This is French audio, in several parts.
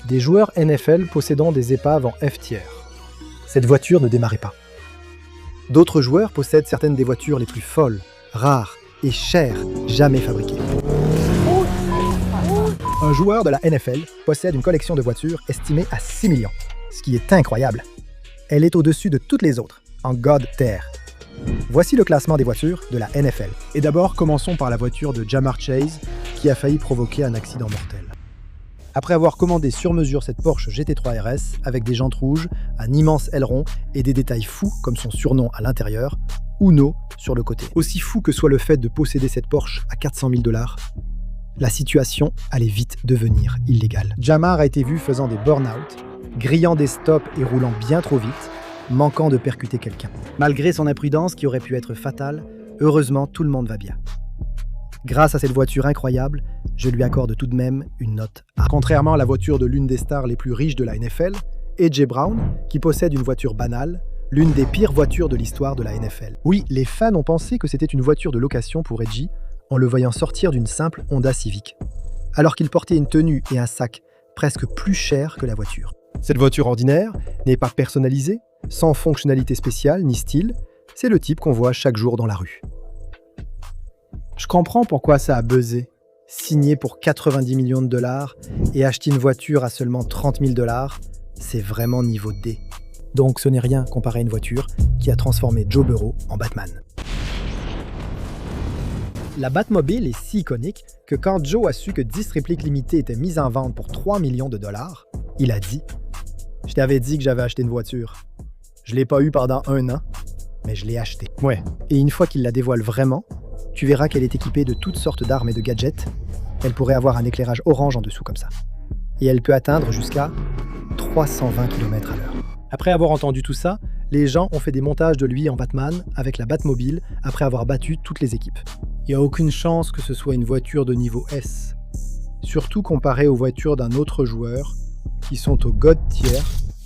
des joueurs NFL possédant des épaves en F-tier. Cette voiture ne démarrait pas. D'autres joueurs possèdent certaines des voitures les plus folles, rares et chères jamais fabriquées. Un joueur de la NFL possède une collection de voitures estimée à 6 millions, ce qui est incroyable. Elle est au-dessus de toutes les autres, en God tier. Voici le classement des voitures de la NFL. Et d'abord, commençons par la voiture de Ja'Marr Chase, qui a failli provoquer un accident mortel. Après avoir commandé sur mesure cette Porsche GT3 RS avec des jantes rouges, un immense aileron et des détails fous comme son surnom à l'intérieur, Uno sur le côté. Aussi fou que soit le fait de posséder cette Porsche à 400 000 $, la situation allait vite devenir illégale. Ja'Marr a été vu faisant des burn-out, grillant des stops et roulant bien trop vite, manquant de percuter quelqu'un. Malgré son imprudence qui aurait pu être fatale, heureusement tout le monde va bien. Grâce à cette voiture incroyable, je lui accorde tout de même une note A. Contrairement à la voiture de l'une des stars les plus riches de la NFL, A.J. Brown, qui possède une voiture banale, l'une des pires voitures de l'histoire de la NFL. Oui, les fans ont pensé que c'était une voiture de location pour A.J. en le voyant sortir d'une simple Honda Civic, alors qu'il portait une tenue et un sac presque plus chers que la voiture. Cette voiture ordinaire n'est pas personnalisée, sans fonctionnalité spéciale ni style, c'est le type qu'on voit chaque jour dans la rue. Je comprends pourquoi ça a buzzé. Signer pour 90 millions de $, et acheter une voiture à seulement 30 000 $, c'est vraiment niveau D. Donc ce n'est rien comparé à une voiture qui a transformé Joe Burrow en Batman. La Batmobile est si iconique que quand Joe a su que 10 répliques limitées étaient mises en vente pour 3 millions de $, il a dit « Je t'avais dit que j'avais acheté une voiture. Je l'ai pas eue pendant 1 an, mais je l'ai achetée. » Ouais. Et une fois qu'il la dévoile vraiment, tu verras qu'elle est équipée de toutes sortes d'armes et de gadgets. Elle pourrait avoir un éclairage orange en dessous comme ça. Et elle peut atteindre jusqu'à 320 km/h. Après avoir entendu tout ça, les gens ont fait des montages de lui en Batman avec la Batmobile après avoir battu toutes les équipes. Il n'y a aucune chance que ce soit une voiture de niveau S. Surtout comparée aux voitures d'un autre joueur qui sont au God tier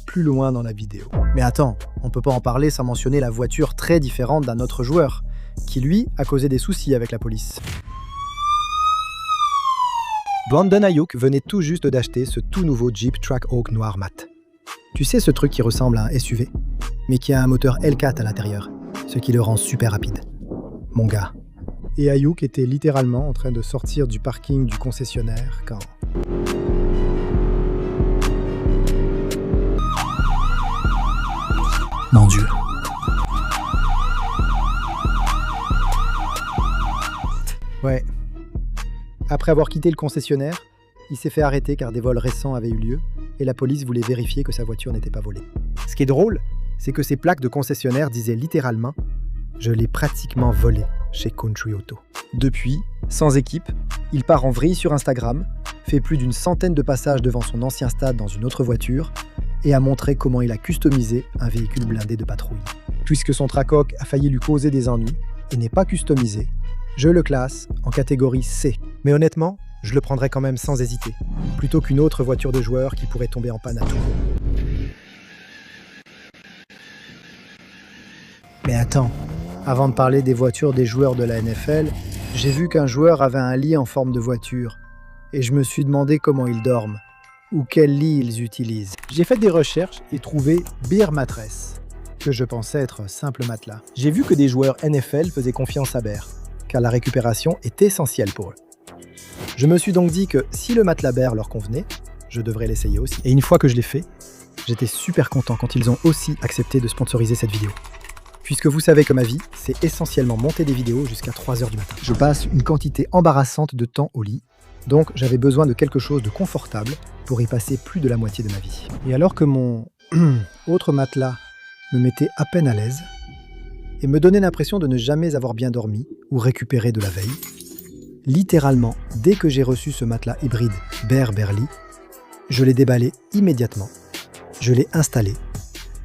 plus loin dans la vidéo. Mais attends, on peut pas en parler sans mentionner la voiture très différente d'un autre joueur, qui lui a causé des soucis avec la police. Brandon Ayuk venait tout juste d'acheter ce tout nouveau Jeep Trackhawk noir mat. Tu sais ce truc qui ressemble à un SUV, mais qui a un moteur L4 à l'intérieur, ce qui le rend super rapide. Mon gars. Et Ayuk était littéralement en train de sortir du parking du concessionnaire quand... Mon Dieu. Ouais. Après avoir quitté le concessionnaire, il s'est fait arrêter car des vols récents avaient eu lieu et la police voulait vérifier que sa voiture n'était pas volée. Ce qui est drôle, c'est que ces plaques de concessionnaire disaient littéralement « Je l'ai pratiquement volé chez Country Auto ». Depuis, sans équipe, il part en vrille sur Instagram, fait plus d'une centaine de passages devant son ancien stade dans une autre voiture et a montré comment il a customisé un véhicule blindé de patrouille. Puisque son Trackhawk a failli lui causer des ennuis et n'est pas customisé, je le classe en catégorie C. Mais honnêtement, je le prendrais quand même sans hésiter, plutôt qu'une autre voiture de joueur qui pourrait tomber en panne à tout moment. Mais attends, avant de parler des voitures des joueurs de la NFL, j'ai vu qu'un joueur avait un lit en forme de voiture, et je me suis demandé comment ils dorment, ou quel lit ils utilisent. J'ai fait des recherches et trouvé Bear Mattress, que je pensais être un simple matelas. J'ai vu que des joueurs NFL faisaient confiance à Bear, car la récupération est essentielle pour eux. Je me suis donc dit que si le matelas Bear leur convenait, je devrais l'essayer aussi. Et une fois que je l'ai fait, j'étais super content quand ils ont aussi accepté de sponsoriser cette vidéo. Puisque vous savez que ma vie, c'est essentiellement monter des vidéos jusqu'à 3h du matin. Je passe une quantité embarrassante de temps au lit, donc j'avais besoin de quelque chose de confortable pour y passer plus de la moitié de ma vie. Et alors que mon autre matelas me mettait à peine à l'aise et me donnait l'impression de ne jamais avoir bien dormi ou récupéré de la veille, littéralement, dès que j'ai reçu ce matelas hybride Bear Berly, je l'ai déballé immédiatement, je l'ai installé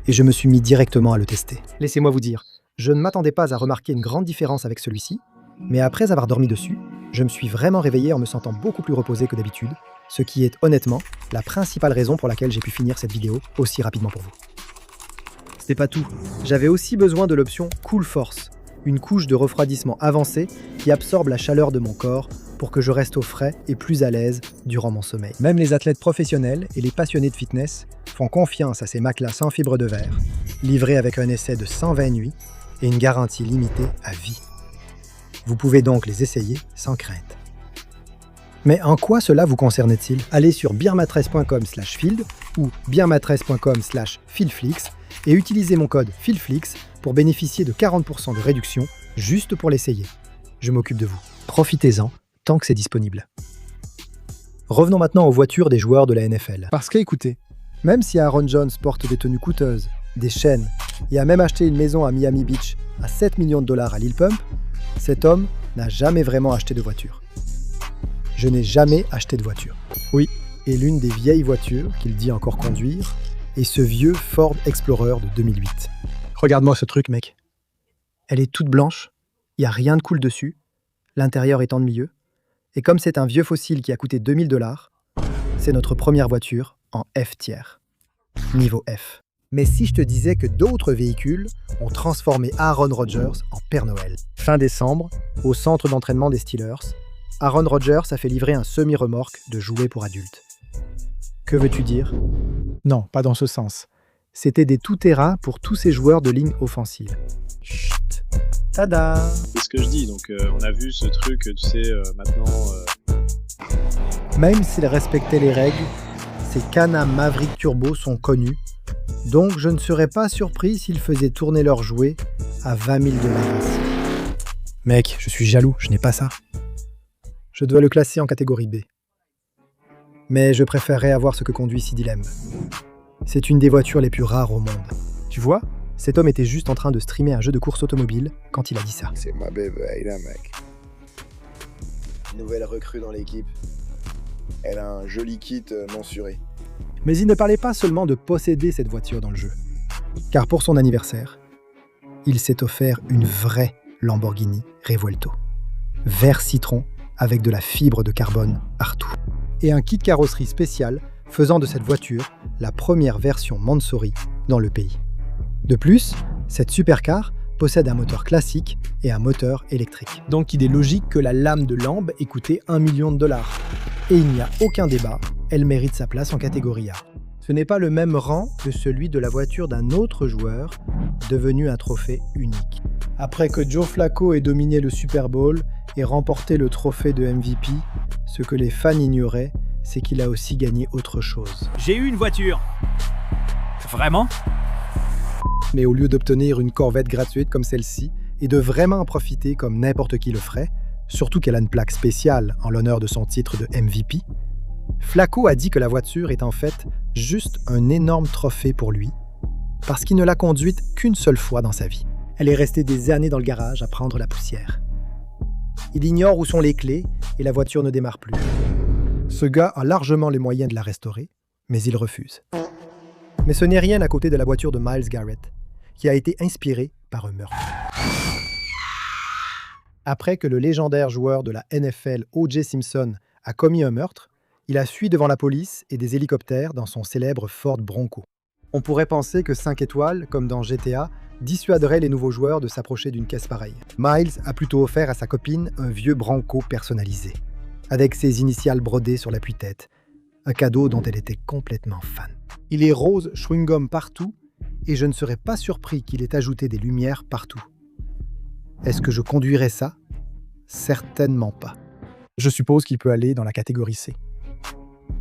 et je me suis mis directement à le tester. Laissez-moi vous dire, je ne m'attendais pas à remarquer une grande différence avec celui-ci, mais après avoir dormi dessus, je me suis vraiment réveillé en me sentant beaucoup plus reposé que d'habitude, ce qui est honnêtement la principale raison pour laquelle j'ai pu finir cette vidéo aussi rapidement pour vous. C'était pas tout, j'avais aussi besoin de l'option Cool Force, une couche de refroidissement avancée qui absorbe la chaleur de mon corps pour que je reste au frais et plus à l'aise durant mon sommeil. Même les athlètes professionnels et les passionnés de fitness font confiance à ces matelas sans fibre de verre, livrés avec un essai de 120 nuits et une garantie limitée à vie. Vous pouvez donc les essayer sans crainte. Mais en quoi cela vous concerne-t-il? Allez sur beermattress.com/field ou beermattress.com/filflix et utilisez mon code FILFLIX pour bénéficier de 40% de réduction juste pour l'essayer. Je m'occupe de vous. Profitez-en tant que c'est disponible. Revenons maintenant aux voitures des joueurs de la NFL. Parce qu'écoutez, même si Aaron Jones porte des tenues coûteuses, des chaînes et a même acheté une maison à Miami Beach à 7 millions de dollars à Lil Pump, cet homme n'a jamais vraiment acheté de voiture. Je n'ai jamais acheté de voiture. Oui, et l'une des vieilles voitures qu'il dit encore conduire est ce vieux Ford Explorer de 2008. Regarde-moi ce truc, mec. Elle est toute blanche, il n'y a rien de cool dessus, l'intérieur est ennuyeux, et comme c'est un vieux fossile qui a coûté 2000 dollars, c'est notre première voiture en F tiers. Niveau F. Mais si je te disais que d'autres véhicules ont transformé Aaron Rodgers en Père Noël. Fin décembre, au centre d'entraînement des Steelers, Aaron Rodgers a fait livrer un semi-remorque de jouets pour adultes. Que veux-tu dire? Non, pas dans ce sens. C'était des tout-terrain pour tous ces joueurs de ligne offensive. Chut. Tada! C'est ce que je dis, donc on a vu ce truc, tu sais, maintenant... Même s'ils respectaient les règles, ces Can-Am Maverick Turbo sont connus, donc je ne serais pas surpris s'ils faisaient tourner leurs jouets à 20 000 dollars. Mec, je suis jaloux, je n'ai pas ça. Je dois le classer en catégorie B. Mais je préférerais avoir ce que conduit Sidi Lemb. C'est une des voitures les plus rares au monde. Tu vois, cet homme était juste en train de streamer un jeu de course automobile quand il a dit ça. C'est ma bébé, là, mec. Nouvelle recrue dans l'équipe. Elle a un joli kit mensuré. Mais il ne parlait pas seulement de posséder cette voiture dans le jeu. Car pour son anniversaire, il s'est offert une vraie Lamborghini Revuelto. Vert citron avec de la fibre de carbone partout. Et un kit carrosserie spécial faisant de cette voiture la première version Mansory dans le pays. De plus, cette supercar possède un moteur classique et un moteur électrique. Donc il est logique que la lame de Lamb ait coûté 1 million de dollars. Et il n'y a aucun débat, elle mérite sa place en catégorie A. Ce n'est pas le même rang que celui de la voiture d'un autre joueur, devenu un trophée unique. Après que Joe Flacco ait dominé le Super Bowl et remporté le trophée de MVP, ce que les fans ignoraient, c'est qu'il a aussi gagné autre chose. J'ai eu une voiture. Vraiment? Mais au lieu d'obtenir une Corvette gratuite comme celle-ci, et de vraiment en profiter comme n'importe qui le ferait, surtout qu'elle a une plaque spéciale en l'honneur de son titre de MVP, Flacco a dit que la voiture est en fait juste un énorme trophée pour lui, parce qu'il ne l'a conduite qu'une seule fois dans sa vie. Elle est restée des années dans le garage à prendre la poussière. Il ignore où sont les clés et la voiture ne démarre plus. Ce gars a largement les moyens de la restaurer, mais il refuse. Mais ce n'est rien à côté de la voiture de Myles Garrett, qui a été inspirée par un meurtre. Après que le légendaire joueur de la NFL O.J. Simpson a commis un meurtre, il a fui devant la police et des hélicoptères dans son célèbre Ford Bronco. On pourrait penser que 5 étoiles, comme dans GTA, dissuaderait les nouveaux joueurs de s'approcher d'une caisse pareille. Myles a plutôt offert à sa copine un vieux Bronco personnalisé, avec ses initiales brodées sur l'appui-tête, un cadeau dont elle était complètement fan. Il est rose chewing-gum partout, et je ne serais pas surpris qu'il ait ajouté des lumières partout. Est-ce que je conduirais ça? Certainement pas. Je suppose qu'il peut aller dans la catégorie C.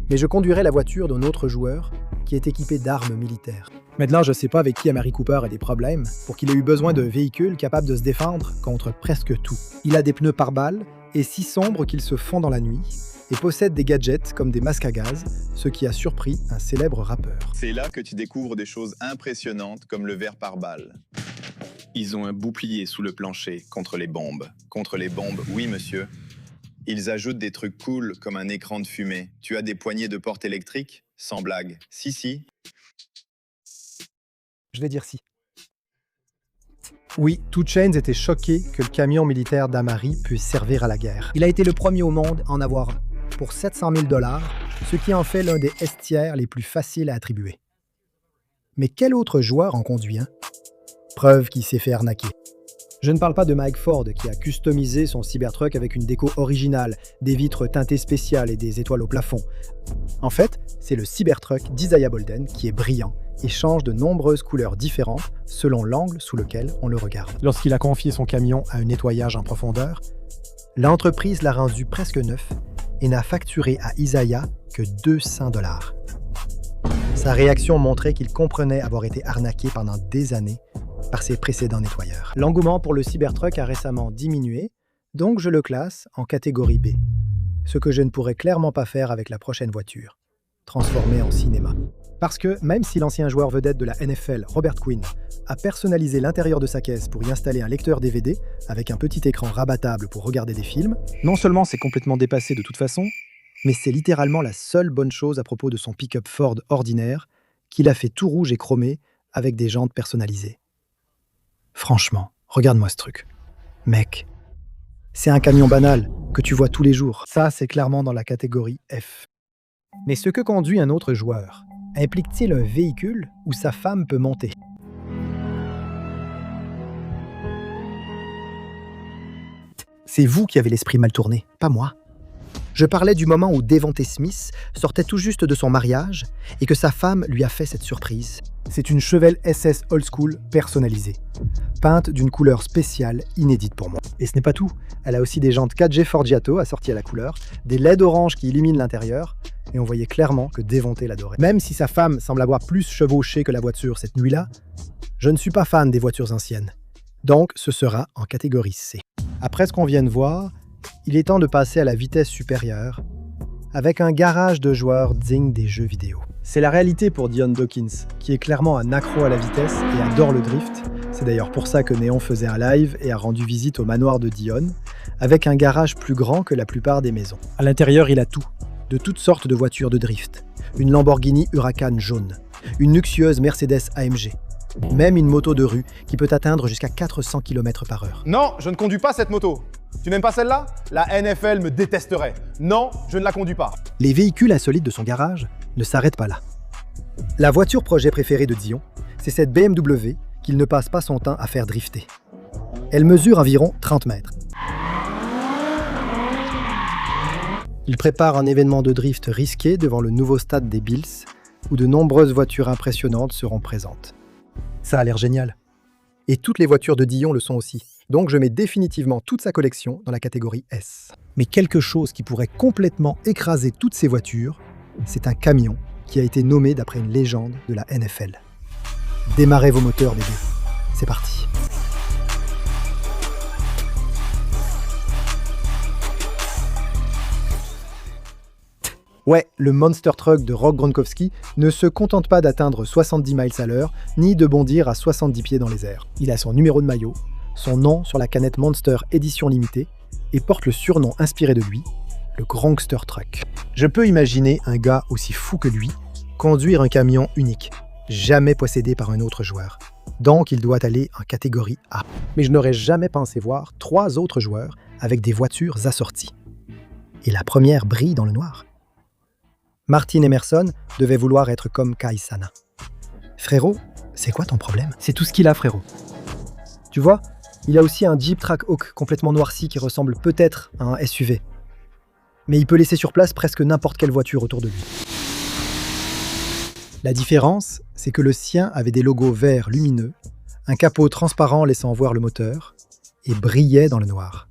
Mais je conduirais la voiture d'un autre joueur qui est équipé d'armes militaires. Maintenant, je ne sais pas avec qui Amari Cooper a des problèmes pour qu'il ait eu besoin d'un véhicule capable de se défendre contre presque tout. Il a des pneus pare-balles et si sombres qu'ils se font dans la nuit et possède des gadgets comme des masques à gaz, ce qui a surpris un célèbre rappeur. C'est là que tu découvres des choses impressionnantes comme le verre par balle. Ils ont un bouclier sous le plancher contre les bombes. Contre les bombes, oui monsieur. Ils ajoutent des trucs cool comme un écran de fumée. Tu as des poignées de porte électriques? Sans blague. Si. Je vais dire si. Oui, 2 Chainz était choqué que le camion militaire d'Amari puisse servir à la guerre. Il a été le premier au monde à en avoir un, pour 700 000 $, ce qui en fait l'un des S-tiers les plus faciles à attribuer. Mais quel autre joueur en conduit un? Preuve qu'il s'est fait arnaquer. Je ne parle pas de Mike Ford qui a customisé son Cybertruck avec une déco originale, des vitres teintées spéciales et des étoiles au plafond. En fait, c'est le Cybertruck d'Isaiah Bolden qui est brillant et change de nombreuses couleurs différentes selon l'angle sous lequel on le regarde. Lorsqu'il a confié son camion à un nettoyage en profondeur, l'entreprise l'a rendu presque neuf et n'a facturé à Isaiah que 200 $. Sa réaction montrait qu'il comprenait avoir été arnaqué pendant des années par ses précédents nettoyeurs. L'engouement pour le Cybertruck a récemment diminué, donc je le classe en catégorie B. Ce que je ne pourrais clairement pas faire avec la prochaine voiture, transformée en cinéma. Parce que même si l'ancien joueur vedette de la NFL, Robert Quinn, a personnalisé l'intérieur de sa caisse pour y installer un lecteur DVD avec un petit écran rabattable pour regarder des films, non seulement c'est complètement dépassé de toute façon, mais c'est littéralement la seule bonne chose à propos de son pick-up Ford ordinaire qu'il a fait tout rouge et chromé avec des jantes personnalisées. Franchement, regarde-moi ce truc. Mec, c'est un camion banal que tu vois tous les jours. Ça, c'est clairement dans la catégorie F. Mais ce que conduit un autre joueur, implique-t-il un véhicule où sa femme peut monter? C'est vous qui avez l'esprit mal tourné, pas moi. Je parlais du moment où Devonte Smith sortait tout juste de son mariage et que sa femme lui a fait cette surprise. C'est une Chevelle SS Old School personnalisée, peinte d'une couleur spéciale inédite pour moi. Et ce n'est pas tout, elle a aussi des jantes 4G Forgiato assorties à la couleur, des LED orange qui illuminent l'intérieur, et on voyait clairement que Devonte l'adorait. Même si sa femme semble avoir plus chevauché que la voiture cette nuit-là, je ne suis pas fan des voitures anciennes. Donc ce sera en catégorie C. Après ce qu'on vient de voir, il est temps de passer à la vitesse supérieure, avec un garage de joueurs digne des jeux vidéo. C'est la réalité pour Dion Dawkins, qui est clairement un accro à la vitesse et adore le drift. C'est d'ailleurs pour ça que Néon faisait un live et a rendu visite au manoir de Dion, avec un garage plus grand que la plupart des maisons. À l'intérieur, il a tout, de toutes sortes de voitures de drift. Une Lamborghini Huracan jaune, une luxueuse Mercedes AMG, même une moto de rue qui peut atteindre jusqu'à 400 km/h. Non, je ne conduis pas cette moto. Tu n'aimes pas celle-là? La NFL me détesterait. Non, je ne la conduis pas. Les véhicules insolites de son garage ne s'arrêtent pas là. La voiture projet préférée de Dion, c'est cette BMW qu'il ne passe pas son temps à faire drifter. Elle mesure environ 30 mètres. Il prépare un événement de drift risqué devant le nouveau stade des Bills, où de nombreuses voitures impressionnantes seront présentes. Ça a l'air génial. Et toutes les voitures de Dion le sont aussi. Donc je mets définitivement toute sa collection dans la catégorie S. Mais quelque chose qui pourrait complètement écraser toutes ces voitures, c'est un camion qui a été nommé d'après une légende de la NFL. Démarrez vos moteurs, bébé. C'est parti. Ouais, le Monster Truck de Rob Gronkowski ne se contente pas d'atteindre 70 miles à l'heure, ni de bondir à 70 pieds dans les airs. Il a son numéro de maillot, son nom sur la canette Monster édition limitée, et porte le surnom inspiré de lui, le Gronkster Truck. Je peux imaginer un gars aussi fou que lui conduire un camion unique, jamais possédé par un autre joueur. Donc il doit aller en catégorie A. Mais je n'aurais jamais pensé voir 3 autres joueurs avec des voitures assorties. Et la première brille dans le noir. Martin Emerson devait vouloir être comme Kai Sana. Frérot, c'est quoi ton problème? C'est tout ce qu'il a, frérot. Tu vois, il a aussi un Jeep Trackhawk complètement noirci qui ressemble peut-être à un SUV. Mais il peut laisser sur place presque n'importe quelle voiture autour de lui. La différence, c'est que le sien avait des logos verts lumineux, un capot transparent laissant voir le moteur, et brillait dans le noir.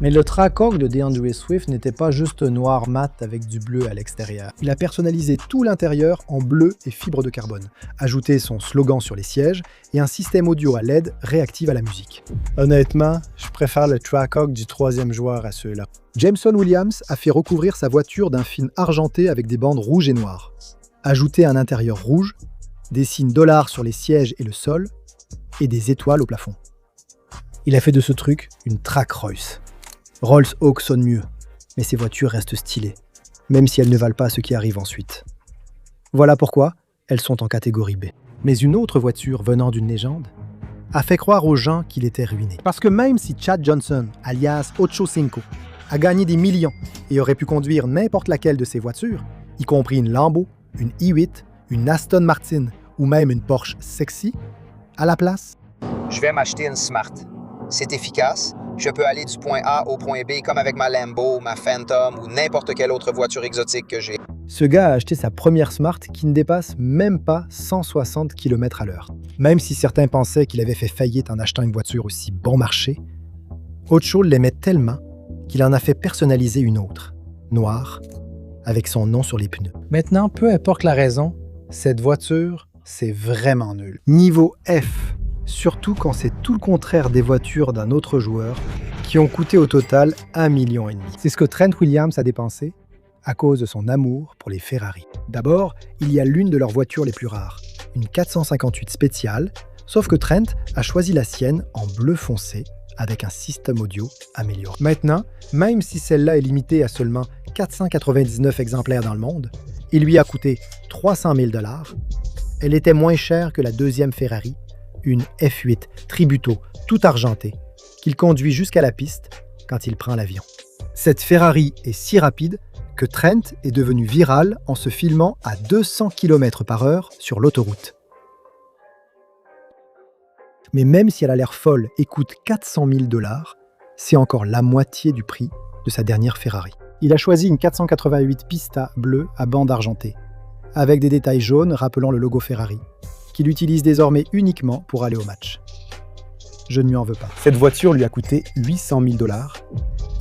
Mais le Trackhawk de DeAndre Swift n'était pas juste noir mat avec du bleu à l'extérieur. Il a personnalisé tout l'intérieur en bleu et fibre de carbone, ajouté son slogan sur les sièges et un système audio à LED réactif à la musique. Honnêtement, je préfère le Trackhawk du 3e joueur à ceux-là. Jameson Williams a fait recouvrir sa voiture d'un film argenté avec des bandes rouges et noires. Ajouté un intérieur rouge, des signes $ sur les sièges et le sol, et des étoiles au plafond. Il a fait de ce truc une track Royce. Rolls-Hawk sonne mieux, mais ces voitures restent stylées, même si elles ne valent pas ce qui arrive ensuite. Voilà pourquoi elles sont en catégorie B. Mais une autre voiture venant d'une légende a fait croire aux gens qu'il était ruiné. Parce que même si Chad Johnson, alias Ocho Cinco, a gagné des millions et aurait pu conduire n'importe laquelle de ces voitures, y compris une Lambo, une i8, une Aston Martin ou même une Porsche sexy, à la place, Je vais m'acheter une Smart. C'est efficace. Je peux aller du point A au point B comme avec ma Lambo, ma Phantom ou n'importe quelle autre voiture exotique que j'ai. Ce gars a acheté sa première Smart qui ne dépasse même pas 160 km/h. Même si certains pensaient qu'il avait fait faillite en achetant une voiture aussi bon marché, Ocho l'aimait tellement qu'il en a fait personnaliser une autre, noire, avec son nom sur les pneus. Maintenant, peu importe la raison, cette voiture, c'est vraiment nul. Niveau F, surtout quand c'est tout le contraire des voitures d'un autre joueur qui ont coûté au total 1,5 million. C'est ce que Trent Williams a dépensé à cause de son amour pour les Ferrari. D'abord, il y a l'une de leurs voitures les plus rares, une 458 spéciale, sauf que Trent a choisi la sienne en bleu foncé avec un système audio amélioré. Maintenant, même si celle-là est limitée à seulement 499 exemplaires dans le monde, il lui a coûté 300 000 $. Elle était moins chère que la deuxième Ferrari, une F8 Tributo tout argentée, qu'il conduit jusqu'à la piste quand il prend l'avion. Cette Ferrari est si rapide que Trent est devenu viral en se filmant à 200 km/h sur l'autoroute. Mais même si elle a l'air folle et coûte 400 000 $, c'est encore la moitié du prix de sa dernière Ferrari. Il a choisi une 488 Pista bleue à bande argentée, avec des détails jaunes rappelant le logo Ferrari, qu'il utilise désormais uniquement pour aller au match. Je ne lui en veux pas. Cette voiture lui a coûté 800 000 $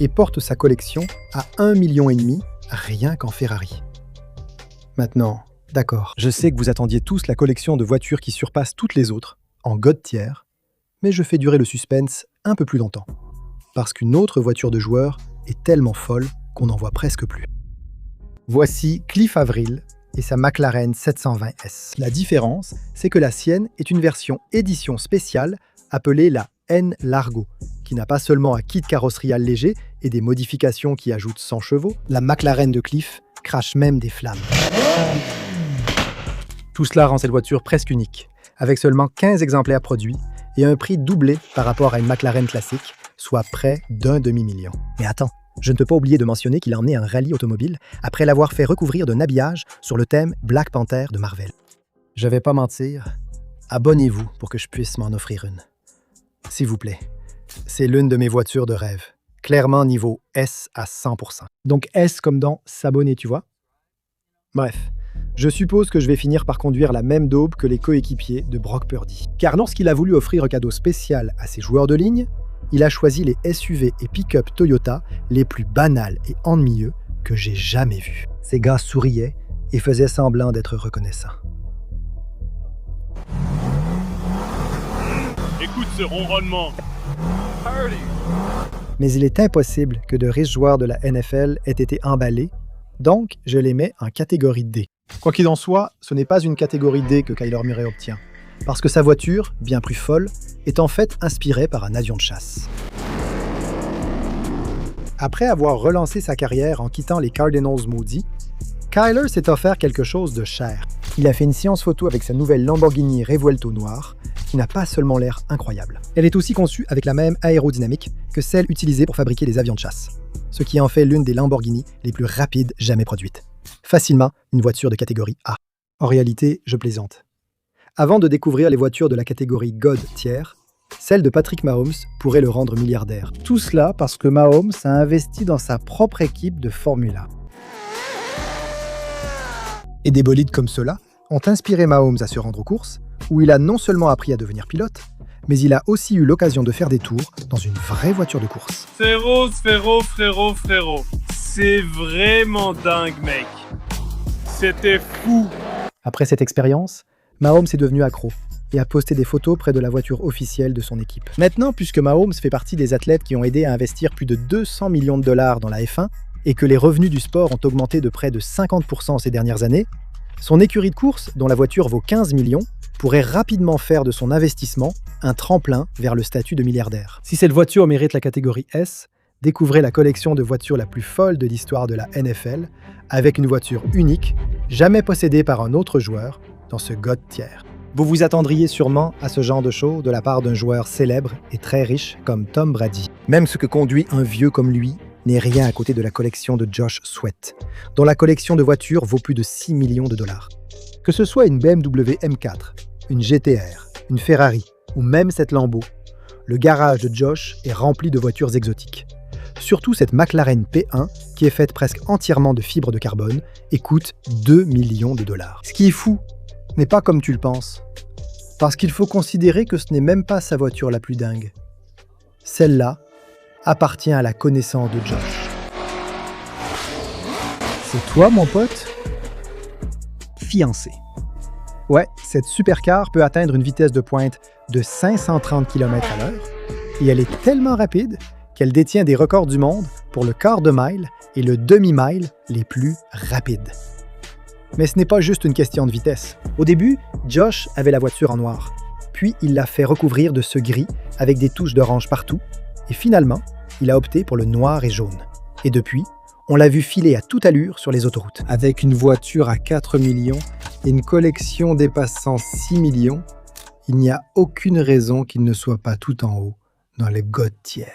et porte sa collection à 1,5 million rien qu'en Ferrari. Maintenant, d'accord, je sais que vous attendiez tous la collection de voitures qui surpasse toutes les autres, en God tier, mais je fais durer le suspense un peu plus longtemps, parce qu'une autre voiture de joueur est tellement folle qu'on n'en voit presque plus. Voici Cliff Avril et sa McLaren 720S. La différence, c'est que la sienne est une version édition spéciale appelée la N Largo, qui n'a pas seulement un kit carrosserial léger et des modifications qui ajoutent 100 chevaux, la McLaren de Cliff crache même des flammes. Tout cela rend cette voiture presque unique, avec seulement 15 exemplaires produits et un prix doublé par rapport à une McLaren classique, soit près d'1 demi-million. Mais attends, je ne peux pas oublier de mentionner qu'il en est un rallye automobile après l'avoir fait recouvrir d'un habillage sur le thème Black Panther de Marvel. Je vais pas mentir, abonnez-vous pour que je puisse m'en offrir une. S'il vous plaît, c'est l'une de mes voitures de rêve. Clairement niveau S à 100%. Donc S comme dans s'abonner, tu vois? Bref, je suppose que je vais finir par conduire la même daube que les coéquipiers de Brock Purdy. Car lorsqu'il a voulu offrir un cadeau spécial à ses joueurs de ligne, il a choisi les SUV et pick-up Toyota les plus banals et ennuyeux que j'ai jamais vus. Ces gars souriaient et faisaient semblant d'être reconnaissants. Écoute ce ronronnement. Mais il est impossible que de riches joueurs de la NFL aient été emballés, donc je les mets en catégorie D. Quoi qu'il en soit, ce n'est pas une catégorie D que Kyler Murray obtient, parce que sa voiture, bien plus folle, est en fait inspirée par un avion de chasse. Après avoir relancé sa carrière en quittant les Cardinals maudits, Kyler s'est offert quelque chose de cher. Il a fait une séance photo avec sa nouvelle Lamborghini Revuelto noire, qui n'a pas seulement l'air incroyable. Elle est aussi conçue avec la même aérodynamique que celle utilisée pour fabriquer les avions de chasse, ce qui en fait l'une des Lamborghini les plus rapides jamais produites. Facilement une voiture de catégorie A. En réalité, je plaisante. Avant de découvrir les voitures de la catégorie God tier, celle de Patrick Mahomes pourrait le rendre milliardaire. Tout cela parce que Mahomes a investi dans sa propre équipe de Formule 1. Et des bolides comme ceux-là ont inspiré Mahomes à se rendre aux courses, où il a non seulement appris à devenir pilote, mais il a aussi eu l'occasion de faire des tours dans une vraie voiture de course. Frérot, c'est vraiment dingue, mec. C'était fou. Après cette expérience, Mahomes est devenu accro et a posté des photos près de la voiture officielle de son équipe. Maintenant, puisque Mahomes fait partie des athlètes qui ont aidé à investir plus de 200 millions de dollars dans la F1 et que les revenus du sport ont augmenté de près de 50% ces dernières années, son écurie de course, dont la voiture vaut 15 millions, pourrait rapidement faire de son investissement un tremplin vers le statut de milliardaire. Si cette voiture mérite la catégorie S, découvrez la collection de voitures la plus folle de l'histoire de la NFL, avec une voiture unique, jamais possédée par un autre joueur, dans ce God tier. Vous vous attendriez sûrement à ce genre de show de la part d'un joueur célèbre et très riche comme Tom Brady. Même ce que conduit un vieux comme lui n'est rien à côté de la collection de Josh Sweat, dont la collection de voitures vaut plus de 6 millions de dollars. Que ce soit une BMW M4, une GTR, une Ferrari ou même cette Lambo, le garage de Josh est rempli de voitures exotiques. Surtout cette McLaren P1 qui est faite presque entièrement de fibres de carbone et coûte 2 millions de dollars. Ce qui est fou n'est pas comme tu le penses. Parce qu'il faut considérer que ce n'est même pas sa voiture la plus dingue. Celle-là appartient à la connaissance de Josh. C'est toi, mon pote? Fiancé. Ouais, cette supercar peut atteindre une vitesse de pointe de 530 km/h et elle est tellement rapide qu'elle détient des records du monde pour le quart de mile et le demi-mile les plus rapides. Mais ce n'est pas juste une question de vitesse. Au début, Josh avait la voiture en noir, puis il l'a fait recouvrir de ce gris avec des touches d'orange partout, et finalement, il a opté pour le noir et jaune. Et depuis, on l'a vu filer à toute allure sur les autoroutes. Avec une voiture à 4 millions et une collection dépassant 6 millions, il n'y a aucune raison qu'il ne soit pas tout en haut dans le God tier.